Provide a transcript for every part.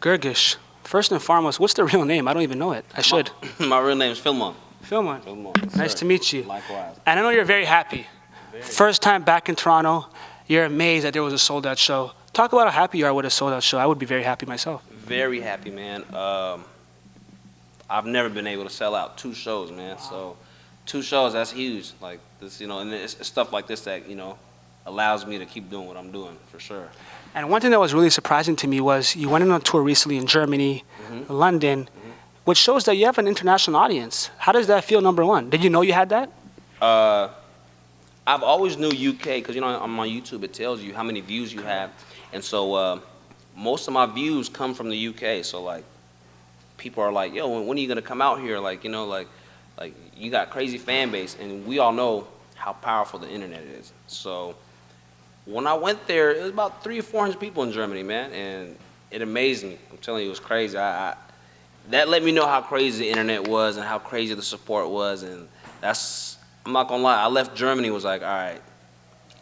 Gergish. First and foremost, what's the real name? I don't even know it. I should. My real name is Philmon. Philmon. Yes, Nice sir. to meet you. Likewise. And I know you're very happy. First time back in Toronto, you're amazed that there was a sold-out show. Talk about how happy you are with a sold-out show. I would be very happy myself. Very happy, man. I've never been able to sell out 2 shows, man. Wow. So 2 shows, that's huge. Like this, and it's stuff like this that, allows me to keep doing what I'm doing, for sure. And one thing that was really surprising to me was you went on a tour recently in Germany, London, which shows that you have an international audience. How does that feel, number one? Did you know you had that? I've always knew UK, because, on my YouTube, it tells you how many views you have. And so most of my views come from the UK. So, like, people are like, yo, when are you going to come out here? Like, like you got crazy fan base. And we all know how powerful the internet is. So when I went there, it was about 300 or 400 people in Germany, man. And it amazed me. I'm telling you, it was crazy. That let me know how crazy the internet was and how crazy the support was. And I'm not going to lie, I left Germany, was like, all right,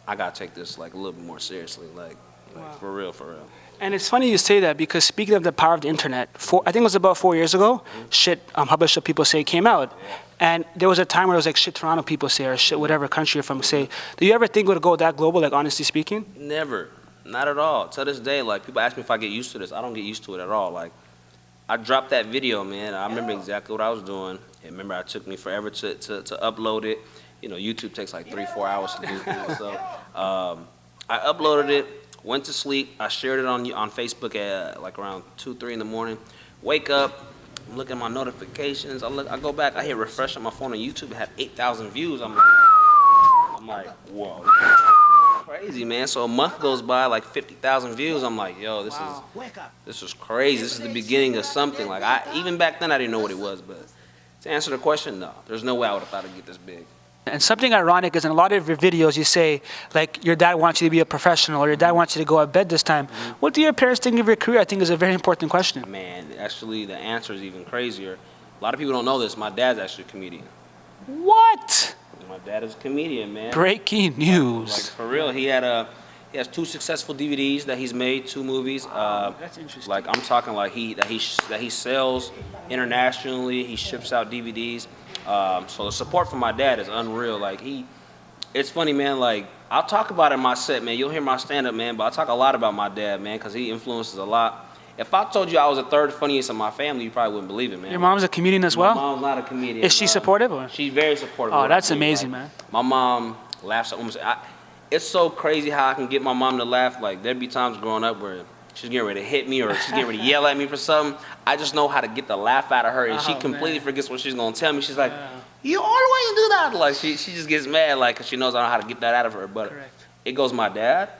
I got to take this like a little bit more seriously. Like Wow. for real, for real. And it's funny you say that because speaking of the power of the internet, I think it was about 4 years ago, Habesha people say came out. And there was a time where it was like shit Toronto people say or shit whatever country you're from say. Do you ever think it would go that global, like honestly speaking? Never. Not at all. To this day, like people ask me if I get used to this. I don't get used to it at all. Like I dropped that video, man. I remember exactly what I was doing. And remember, it took me forever to upload it. YouTube takes like 3-4 hours to do things. So I uploaded it, went to sleep. I shared it on Facebook at like around 2-3 in the morning. Wake up, I'm looking at my notifications. I go back, I hit refresh on my phone on YouTube. It had 8,000 views. I'm like, whoa. Crazy, man. So a month goes by, like 50,000 views. I'm like, yo, this is crazy. This is the beginning of something. Like even back then I didn't know what it was, but to answer the question, no. There's no way I would have thought it'd get this big. And something ironic is in a lot of your videos you say, like, your dad wants you to be a professional or your dad wants you to go to bed this time. What do your parents think of your career? I think is a very important question. Man, actually the answer is even crazier. A lot of people don't know this. My dad's actually a comedian. What? My dad is a comedian, man. Breaking news. Like for real, he has 2 successful DVDs that he's made, 2 movies. That's interesting. Like I'm talking like he sells internationally. He ships out DVDs. So the support from my dad is unreal. Like it's funny, man. Like I'll talk about it in my set, man. You'll hear my stand-up, man. But I talk a lot about my dad, man, because he influences a lot. If I told you I was the 3rd funniest in my family, you probably wouldn't believe it, man. Your mom's a comedian as well? My mom's not a comedian. Is she supportive? Or? She's very supportive. Oh, that's amazing, man. My mom laughs at almost. It's so crazy how I can get my mom to laugh. Like there'd be times growing up where she's getting ready to hit me or she's getting ready to yell at me for something. I just know how to get the laugh out of her, and she completely forgets what she's gonna tell me. She's like, "You always do that." Like she just gets mad, like, cause she knows I know how to get that out of her. But it goes my dad,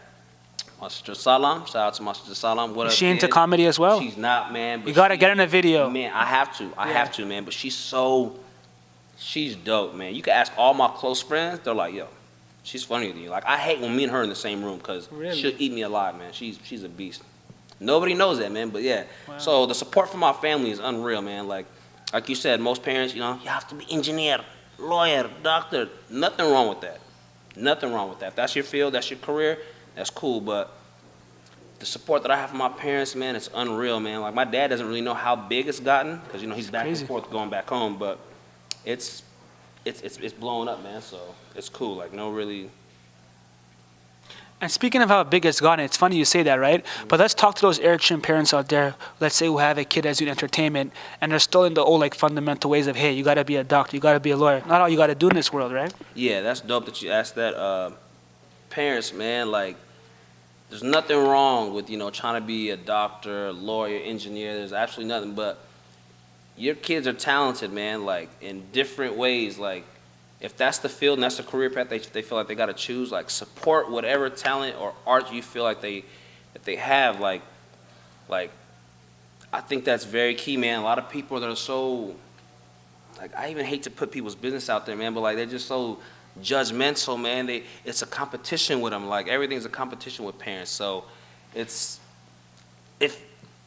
my sister Salam. Shout out to my sister Salam. What Is up, she into kid? comedy as well? She's not, man. But you gotta get in a video. Man, I have to, man. But she's dope, man. You can ask all my close friends. They're like, yo, she's funnier than you. Like I hate when me and her in the same room, cause she'll eat me alive, man. She's a beast. Nobody knows that, man. But yeah. Wow. So the support from my family is unreal, man. Like you said, most parents, you have to be engineer, lawyer, doctor. Nothing wrong with that. Nothing wrong with that. If that's your field, that's your career, that's cool. But the support that I have from my parents, man, it's unreal, man. Like my dad doesn't really know how big it's gotten, because he's back and forth going back home. But it's blowing up, man. So it's cool. Like no really. And speaking of how big it's gotten, it's funny you say that, right? But let's talk to those Eritrean parents out there, let's say, who have a kid that's doing entertainment, and they're still in the old, like, fundamental ways of, hey, you got to be a doctor, you got to be a lawyer. Not all you got to do in this world, right? Yeah, that's dope that you asked that. Parents, man, like, there's nothing wrong with, trying to be a doctor, lawyer, engineer. There's absolutely nothing. But your kids are talented, man, like, in different ways. Like, if that's the field and that's the career path they feel like they got to choose, like support whatever talent or art you feel like they have. Like I think that's very key, man. A lot of people that are so, like, I even hate to put people's business out there, man, but like they're just so judgmental, man. It's a competition with them. Like everything's a competition with parents. So if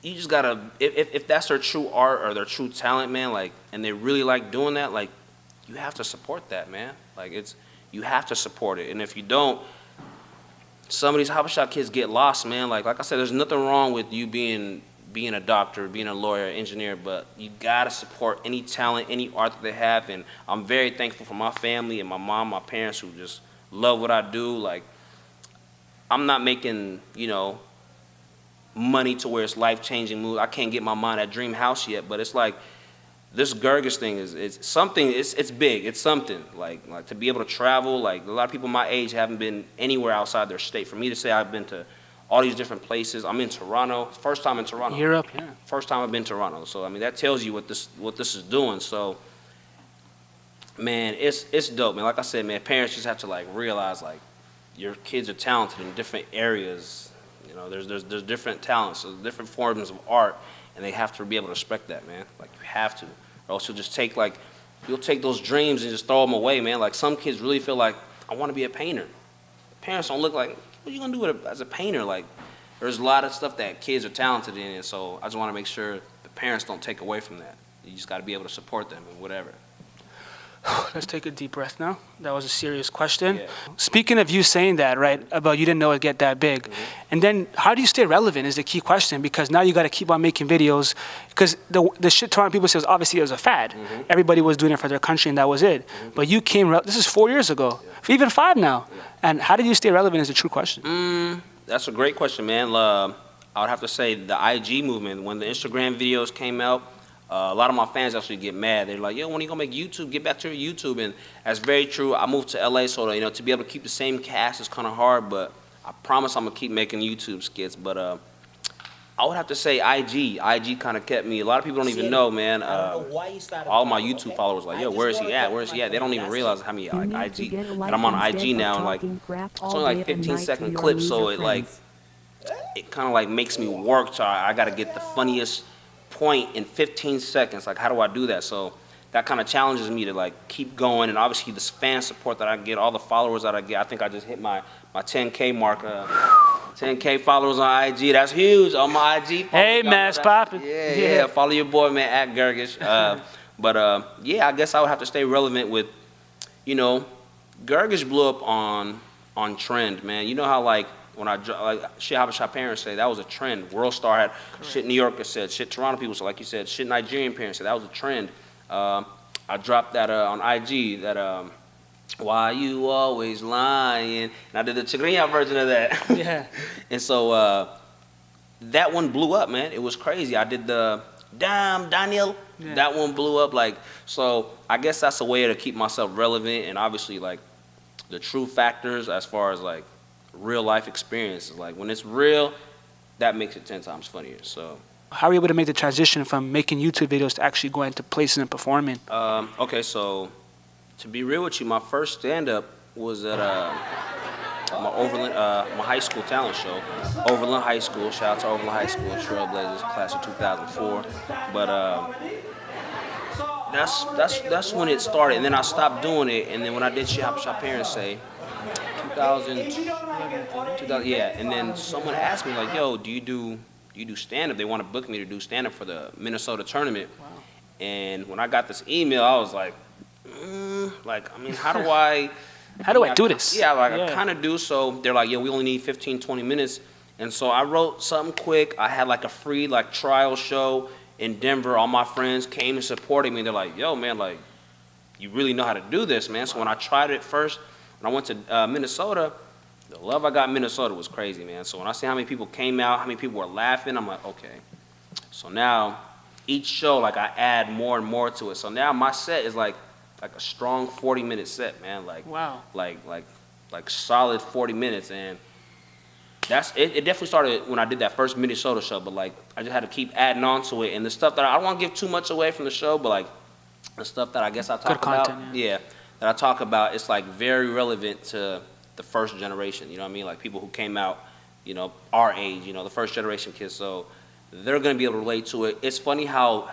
you just gotta, if that's their true art or their true talent, man, like, and they really like doing that, like, you have to support that, man. Like you have to support it. And if you don't, some of these Habesha kids get lost, man. Like I said, there's nothing wrong with you being being a doctor, being a lawyer, engineer, but you gotta support any talent, any art that they have. And I'm very thankful for my family and my mom, my parents who just love what I do. Like, I'm not making, money to where it's life-changing moves. I can't get my mind at dream house yet, but it's like this Gergish thing it's something. It's big. It's something. Like to be able to travel. Like, a lot of people my age haven't been anywhere outside their state. For me to say I've been to all these different places. I'm in Toronto. First time in Toronto. Europe, yeah. First time I've been to Toronto. So I mean, that tells you what this is doing. So, man, it's dope, man. Like I said, man, parents just have to like realize like your kids are talented in different areas. There's different talents, so different forms of art, and they have to be able to respect that, man. Like, you have to, or else you'll take those dreams and just throw them away, man. Like, some kids really feel like, I want to be a painter. Parents don't look like, what are you gonna do as a painter? Like, there's a lot of stuff that kids are talented in, and so I just want to make sure the parents don't take away from that. You just got to be able to support them and whatever. Let's take a deep breath now. That was a serious question. Yeah. Speaking of you saying that, right, about you didn't know it'd get that big. And then how do you stay relevant is the key question, because now you got to keep on making videos, because the shit Toronto people say was obviously it was a fad. Everybody was doing it for their country and that was it. But you this is 4 years ago, even 5 now. And how did you stay relevant is a true question. That's a great question, man. I would have to say the IG movement, when the Instagram videos came out, a lot of my fans actually get mad. They're like, yo, when are you going to make YouTube? Get back to your YouTube. And that's very true. I moved to LA, so to be able to keep the same cast is kind of hard, but I promise I'm going to keep making YouTube skits. But I would have to say IG. IG kind of kept me. A lot of people don't even know, man. All my YouTube followers like, yo, where is he at? Where is he at? They don't even realize how many IG. And I'm on IG now, and like, it's only like 15-second clips, so it kind of like makes me work. So I got to get the funniest point in 15 seconds. Like, how do I do that? So that kind of challenges me to like keep going. And obviously this fan support that I get, all the followers that I get. I think I just hit my 10K mark. 10K followers on IG. That's huge on my IG. Hey, man, it's popping. Yeah. Follow your boy, man, at Gergish. Yeah, I guess I would have to stay relevant with, Gergish blew up on trend, man. You know how like when shit Habesha parents say that was a trend. World Star had shit New Yorkers said, shit Toronto people said, like you said, shit Nigerian parents said that was a trend. I dropped that on IG, that why you always lying? And I did the Chigrinya version of that. Yeah. And so that one blew up, man. It was crazy. I did the damn Daniel. Yeah. That one blew up. Like, so I guess that's a way to keep myself relevant, and obviously like the true factors as far as like real life experiences. Like, when it's real, that makes it 10 times funnier. So how are you able to make the transition from making YouTube videos to actually going to places and performing? Okay, so to be real with you, my first stand-up was at my high school talent show, Overland High School. Shout out to Overland High School, Trailblazers, class of 2004. But that's when it started, and then I stopped doing it. And then when I did shit Habesha parents say, 2000, yeah. And then someone asked me like, yo, do you do stand-up? They want to book me to do stand-up for the Minnesota tournament. Wow. And when I got this email, I was like, I mean, how do I do this? Yeah, I kind of do. So they're like, yeah, we only need 15, 20 minutes. And so I wrote something quick. I had like a free like trial show in Denver. All my friends came and supported me. They're like, yo, man, like, you really know how to do this, man. So when I tried it first, when I went to Minnesota, the love I got in Minnesota was crazy, man. So when I see how many people came out, how many people were laughing, I'm like, okay. So now each show, like, I add more and more to it. So now my set is like a strong 40-minute set, man. Like, wow. Like solid 40 minutes. And that's it. It definitely started when I did that first Minnesota show, but like I just had to keep adding on to it. And the stuff that I don't want to give too much away from the show, but like the stuff that I guess I talk about, that I talk about, it's like very relevant to the first generation. You know what I mean? Like people who came out, our age, the first generation kids. So they're gonna be able to relate to it. It's funny how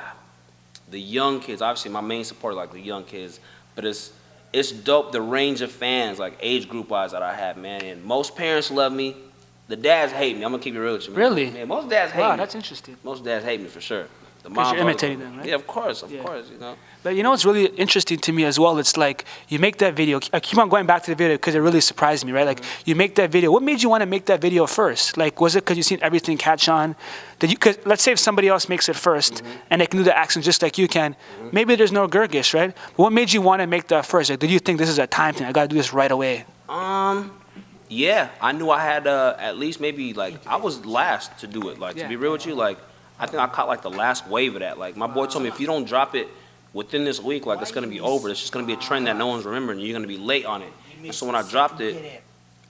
the young kids, obviously my main support is like the young kids, but it's dope the range of fans, like age group wise, that I have, man. And most parents love me. The dads hate me. I'm gonna keep it real with you, man. Really? Yeah, most dads hate me. Wow, that's interesting. Most dads hate me for sure. The Because moms you're always imitating go, them, right? Yeah, of course, Yeah. you know. But you know what's really interesting to me as well? It's like you make that video. I keep on going back to the video because it really surprised me, right? Like you make that video. What made you want to make that video first? Like, was it because you seen everything catch on? Did you? Because let's say if somebody else makes it 1st and they can do the accent just like you can, maybe there's no Gergish, right? But what made you want to make that first? Like, did you think this is a time thing? I got to do this right away. Yeah, I knew I had at least maybe like I was last to do it. Like to be real with you, like I think I caught like the last wave of that. Like my boy told me if you don't drop it within this week, like it's gonna be over. It's just gonna be a trend that no one's remembering. You're gonna be late on it. And so when I dropped it, it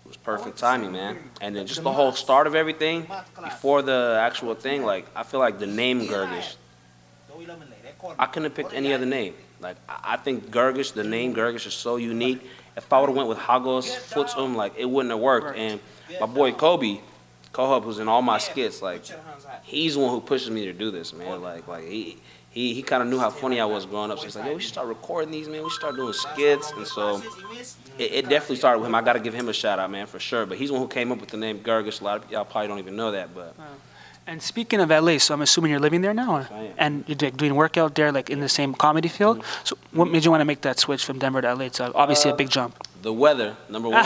was perfect timing, man. And then just the whole start of everything before the actual thing, like I feel like the name Gergish, I couldn't have picked any other name. Like I think Gergish, the name Gergish is so unique. If I would have went with Hagos, Futsum, like it wouldn't have worked. And my boy Kobe, Kohub, who's in all my skits, like he's the one who pushes me to do this, man. Like he kind of knew how funny I was growing up. So he's like, yo, we should start recording these, man. We should start doing skits. And so it definitely started with him. I got to give him a shout out, man, for sure. But he's the one who came up with the name Gergish. A lot of y'all probably don't even know that, but. And speaking of LA, so I'm assuming you're living there now, I am. and you're like, doing work out there, like in the same comedy field. So what made you want to make that switch from Denver to LA? It's obviously a big jump. The weather, number one.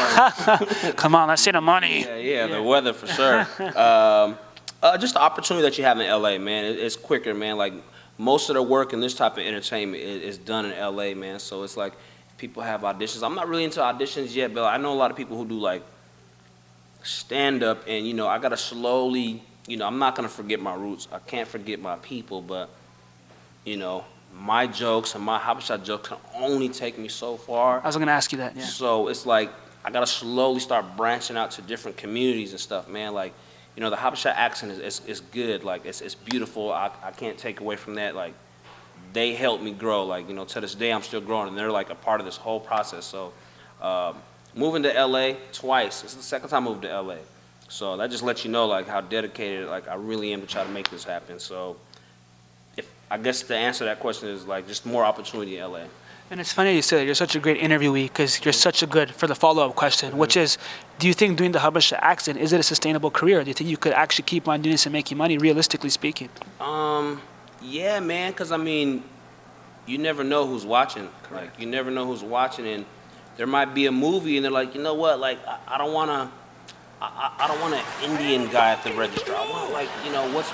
Come on, let's say the money. Yeah, the weather for sure. Just the opportunity that you have in LA, man. It's quicker, man. Like most of the work in this type of entertainment is done in LA, man. So it's like people have auditions. I'm not really into auditions yet, but I know a lot of people who do like stand up, and you know, I gotta slowly. You know, I'm not gonna forget my roots. I can't forget my people, but you know, my jokes and my Habesha jokes can only take me so far. I was gonna ask you that. Yeah. So it's like I gotta slowly start branching out to different communities and stuff, man. Like, you know, the Habesha accent is good. Like, it's beautiful. I can't take away from that. Like, they helped me grow. Like, you know, to this day I'm still growing, and they're like a part of this whole process. So, moving to LA twice. This is the second time I moved to LA. So that just lets you know like how dedicated like I really am to try to make this happen. So if I guess the answer to that question is like just more opportunity in LA. And it's funny you say that. You're such a great interviewee because you're such a good for the follow-up question, which is, do you think doing the Habesha accent, is it a sustainable career? Do you think you could actually keep on doing this and make you money, realistically speaking? Yeah, man, because I mean, you never know who's watching. Like you never know who's watching, and there might be a movie and they're like, you know what, like I don't want to. I don't want an Indian guy at the register. I want like, you know, what's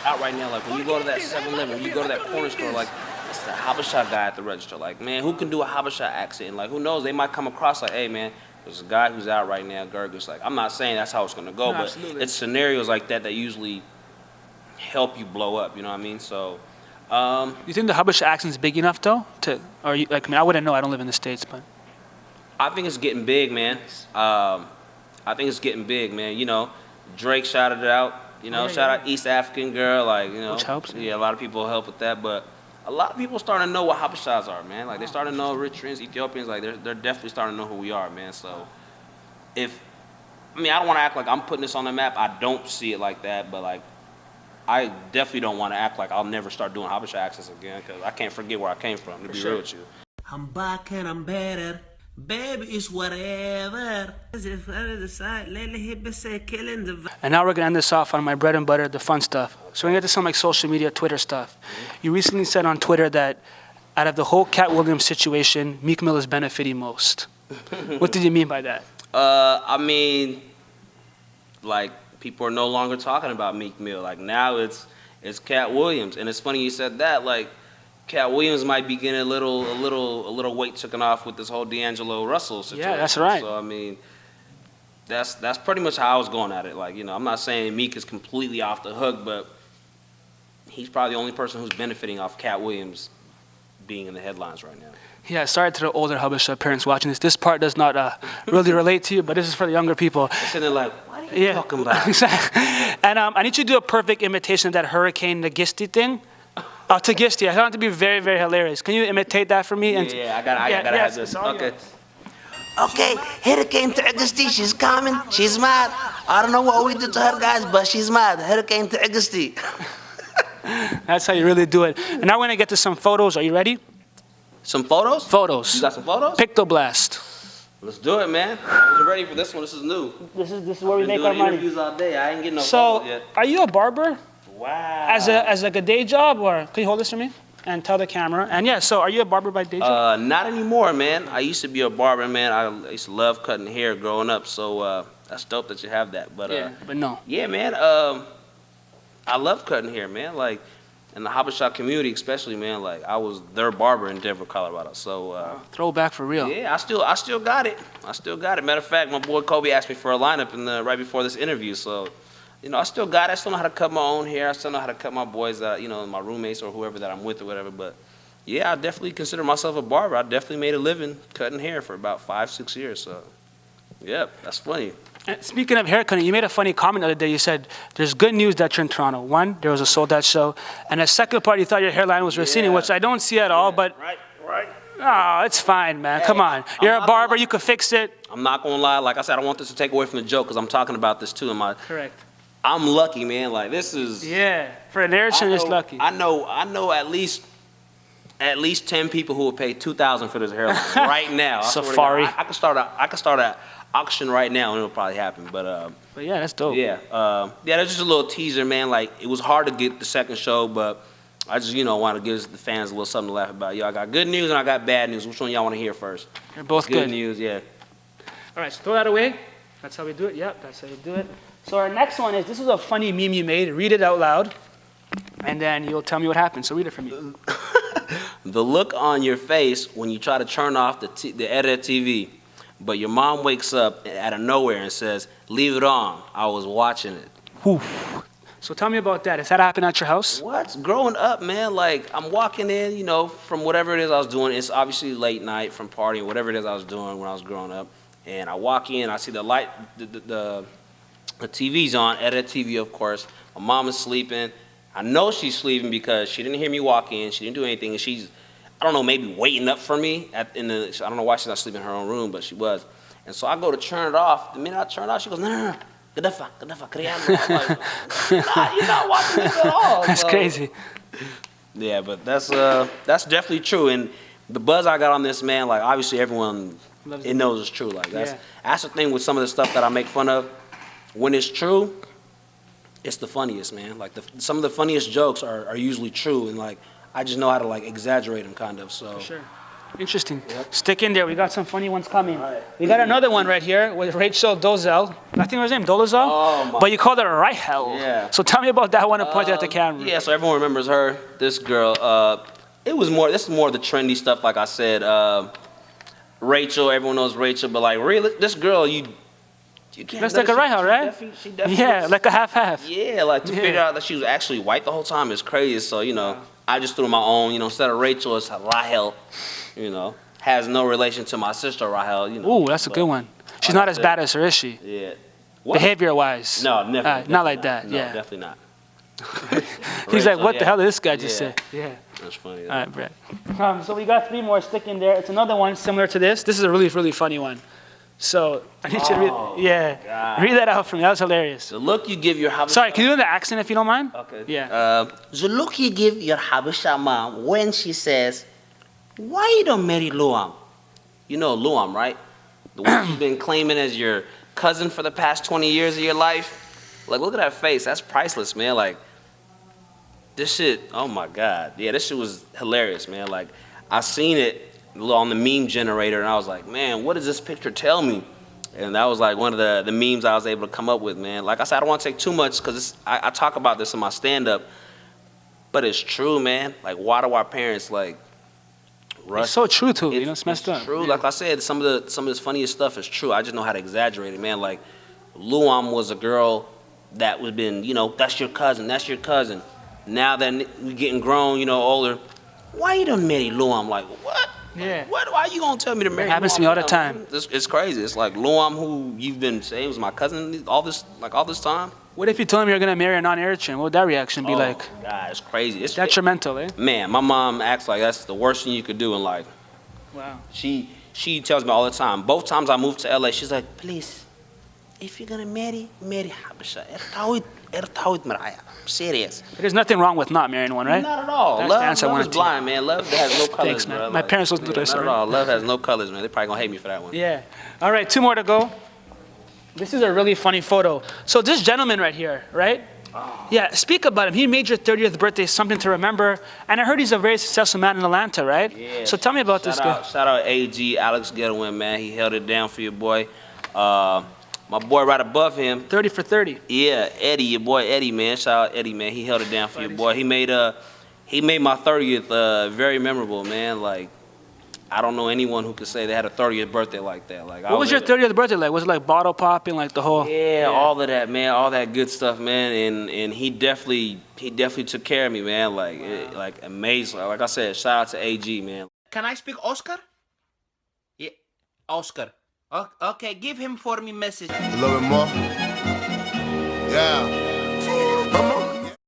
out right now. Like when you go to that 7-Eleven, when you go to that corner store, like it's the Habesha guy at the register. Like, man, who can do a Habesha accent? And like, who knows? They might come across like, hey, man, there's a guy who's out right now, Gergish. Like, I'm not saying that's how it's gonna go, No, but absolutely. it's scenarios like that that usually help you blow up. You know what I mean? So. You think the Habesha accent is big enough though? Or you, like, I mean, I wouldn't know. I don't live in the States, but. I think it's getting big, man. I think it's getting big, man. You know, Drake shouted it out. You know, shout out East African Girl, like, you know. Which helps. Yeah, a lot of people help with that, but a lot of people starting to know what Habeshas are, man. Like, they're starting to know Eritreans, Ethiopians, like, they're definitely starting to know who we are, man. So, I don't want to act like I'm putting this on the map. I don't see it like that, but, like, I definitely don't want to act like I'll never start doing Habesha accents again, because I can't forget where I came from, to be real with you. I'm back and I'm better. Baby, it's whatever. And now we're gonna end this off on my bread and butter, the fun stuff. So we're gonna get to some like social media, Twitter stuff. You recently said on Twitter that out of the whole Cat Williams situation, Meek Mill is benefiting most. What did you mean by that? I mean, like, people are no longer talking about Meek Mill. Like, now it's Cat Williams, and it's funny you said that. Like, Cat Williams might be getting a little weight taken off with this whole D'Angelo Russell situation. Yeah, that's right. So I mean, that's pretty much how I was going at it. Like, you know, I'm not saying Meek is completely off the hook, but he's probably the only person who's benefiting off Cat Williams being in the headlines right now. Yeah, sorry to the older Habesha parents watching this. This part does not really relate to you, but this is for the younger people. They're sitting there like, what are you talking about? And I need you to do a perfect imitation of that Hurricane Nagisti thing. Tagisti. I found it to be very, very hilarious. Can you imitate that for me? Yeah, I gotta have this. Okay. Okay, Hurricane Gergish, she's coming. She's mad. I don't know what we did to her, guys, but she's mad. Hurricane Gergish. That's how you really do it. And now we're gonna get to some photos. Are you ready? Some photos? Photos. You got some photos? Pictoblast. Let's do it, man. I wasn't ready for this one. This is new. This is where we Been make our doing money. interviews all day. I ain't getting no So, photos yet. are you a barber? Wow. As like a day job, or can you hold this for me and tell the camera? And yeah, so are you a barber by day job? Not anymore, man. I used to be a barber, man. I used to love cutting hair growing up, so that's dope that you have that. But Yeah, but no. yeah, man. I love cutting hair, man. Like in the Habesha community, especially, man. Like I was their barber in Denver, Colorado. So Throwback for real. yeah, I still got it. Matter of fact, my boy Kobe asked me for a lineup right before this interview. So, you know, I still got it. I still know how to cut my own hair. I still know how to cut my boys, you know, my roommates or whoever that I'm with or whatever. But yeah, I definitely consider myself a barber. I definitely made a living cutting hair for about 5-6 years. So, yep, that's funny. And speaking of haircutting, you made a funny comment the other day. You said, there's good news that you're in Toronto. One, there was a sold out show. And the second part, you thought your hairline was receding, Yeah. which I don't see at all, but Right. oh, it's fine, man. Hey, Come on. You're a not barber, gonna- you could fix it. I'm not gonna lie. Like I said, I don't want this to take away from the joke because I'm talking about this too. Correct. I'm lucky, man. Like this is. Yeah, for an Eritrean, it's lucky. I know at least 10 people who will pay $2,000 for this hairline right now. I swear to God. Safari. I could start an auction right now and it'll probably happen. But yeah, that's dope. yeah, that's just a little teaser, man. Like it was hard to get the second show, but I just want to give the fans a little something to laugh about. Yo, I got good news and I got bad news. Which one y'all want to hear first? They're both Good good. news, yeah. All right, so throw that away. That's how we do it. Yep, that's how you do it. So our next one is, this is a funny meme you made. Read it out loud, and then you'll tell me what happened. So read it for me. The look on your face when you try to turn off the edited TV, but your mom wakes up out of nowhere and says, "Leave it on. I was watching it." Whew. So tell me about that. Has that happened at your house? What? Growing up, man, like I'm walking in, from whatever it is I was doing. It's obviously late night from partying, whatever it is I was doing when I was growing up. And I walk in, I see the light, the TV's on, edited TV, of course. My mom is sleeping. I know she's sleeping because she didn't hear me walk in. She didn't do anything, and she's, I don't know, maybe waiting up for me. I don't know why she's not sleeping in her own room, but she was. And so I go to turn it off. The minute I turn it off, she goes, no. Gadafa, kriyamu. I'm like, nah, you're not watching this at all. That's So, crazy. yeah, but that's definitely true. And the buzz I got on this, man, like obviously everyone knows it's true. Like that's the thing with some of the stuff that I make fun of. When it's true, it's the funniest, man. Like some of the funniest jokes are usually true, and like I just know how to like exaggerate them, kind of. So. For sure. Interesting. Yep. Stick in there. We got some funny ones coming. Right. We got another one right here with Rachel Dozel. I think her name Dolezal. Oh, but you called her Rahel. Yeah. So tell me about that one and point it at the camera. Yeah, so everyone remembers her. This girl. This is more of the trendy stuff, like I said. Rachel, everyone knows Rachel, but like really, this girl, you can't. That's like a Rahel, right? She definitely yeah, like a half-half. Yeah, like to figure out that she was actually white the whole time is crazy. So I just threw my own. Instead of Rachel, it's Rahel. Has no relation to my sister Rahel. Ooh, that's a good one. She's not as bad as her, is she? Yeah. What? Behavior-wise. No, never. Not like that. No, yeah. definitely not. He's like, what the hell did this guy just say? Yeah. That's funny. All right, Brett. So we got 3 more. Stick in there. It's another one similar to this. This is a really, really funny one. So I need you to read. God. Read that out for me. That was hilarious. The look you give your Habesha. Sorry, can you do the accent if you don't mind? Okay. Yeah. The look you give your Habesha mom when she says, "Why you don't marry Luam?" You know Luam, right? The one you've been claiming as your cousin for the past 20 years of your life. Like, look at that face. That's priceless, man. Like, this shit, oh my God. Yeah, this shit was hilarious, man. Like, I seen it on the meme generator, and I was like, man, what does this picture tell me? And that was like one of the memes I was able to come up with, man. Like I said, I don't want to take too much because I talk about this in my stand-up, but it's true, man. Like, why do our parents, like, rush? It's so true, too. It's messed up. It's true. Yeah. Like I said, some of this funniest stuff is true. I just know how to exaggerate it, man. Like, Luam was a girl that was been, that's your cousin, that's your cousin. Now that we getting grown, older, why you don't marry Luam? Like, what? Yeah. What? Why you gonna tell me to marry? It happens to me all the time. It's crazy. It's like Luam, who you've been saying was my cousin all this time. What if you told him you're gonna marry a non-Eritrean? What would that reaction be like? God, it's crazy. It's detrimental, eh? Man, my mom acts like that's the worst thing you could do in life. Wow. She tells me all the time. Both times I moved to LA, she's like, please, if you're gonna marry Habesha. I'm serious. There's nothing wrong with not marrying one, right? Not at all. That's Love is blind, man. Love has no colors. Thanks, man. Bro. My parents listened to this. Not at all. Love has no colors, man. They're probably gonna hate me for that one. Yeah. All right, 2 more to go. This is a really funny photo. So this gentleman right here, right? Yeah, speak about him. He made your 30th birthday something to remember, and I heard he's a very successful man in Atlanta, right? Yeah. So tell me about this guy. Shout out AG, Alex Getawin, man. He held it down for your boy. My boy right above him. 30 for 30. Yeah, Eddie, your boy Eddie, man. Shout out Eddie, man. He held it down for your boy. He made my 30th very memorable, man. Like, I don't know anyone who could say they had a 30th birthday like that. Like, What was your 30th birthday like? Was it like bottle popping, like the whole? Yeah, all of that, man. All that good stuff, man. And he definitely took care of me, man. Like amazing. Like I said, shout out to AG, man. Can I speak Oscar? Yeah, Oscar. Okay, give him for me message. A little bit more. Yeah.